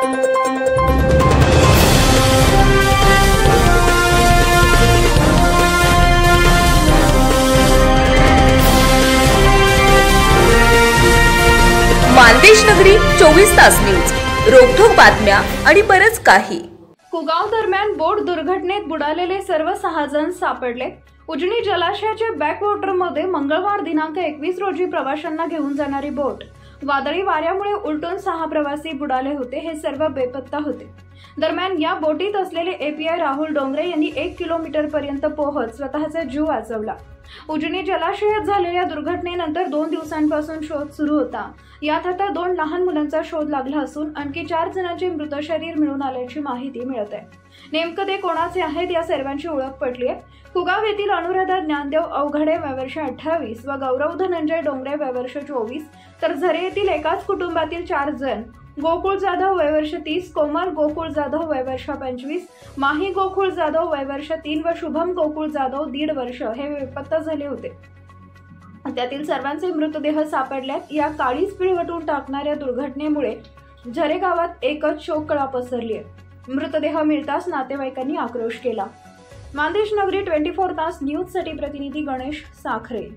मानदेश नगरी 24 तास न्यूज, रोखोक बातम्या आणि बरच काही। कुगाव दरम्यान बोट दुर्घटनेत बुडालेले सर्व 6 जण सापडले। उजनी जलाशयाच्या बॅकवॉटरमध्ये मंगळवार दिनांक 21 रोजी प्रवाशांना घेऊन जाणारी बोट वादळी वाऱ्यामुळे उलटून 6 प्रवासी बुडाले होते। हे सर्व बेपत्ता होते। दरम्यान या बोटीत असलेले एपीआय राहुल डोंगरे यांनी 1 किलोमीटर पर्यंत पोहोच स्वतःचा जीव वाचवला। उजनी जलाशयात झालेल्या दुर्घटनेनंतर 2 दिवसांपासून शोध सुरू होता। यात आता 2 लहान मुलांचा शोध लागला असून आणखी 4 जणांचे मृत शरीर मिळून आल्याची माहिती मिळत आहे। नेमकं ते कोणाचे आहेत या सर्वांची ओळख पटली आहे। कुगाव येथील अनुराधा ज्ञानदेव अवघडे वयवर्ष 28 व गौरव धनंजय डोंगरे वयवर्ष 24 तर झरे येथील एकाच कुटुंबातील 4 जण गोकुळ जाधव वयवर्ष 30, कोमल गोकुळ जाधव वयवर्ष 25, माही गोकुळ जाधव वयवर्ष 3 व शुभम गोकुळ जाधव 1.5 वर्ष हे बेपत्ता झाले होते। त्यातील सर्वांचे मृतदेह सापडल्यात। या काळीच पिळवटून टाकणाऱ्या दुर्घटनेमुळे झरे गावात एकच शोककळा पसरली आहे। मृतदेह मिळताच नातेवाईकांनी आक्रोश केला। मानदेश नगरी 24 तास न्यूज साठी प्रतिनिधी गणेश साखरे।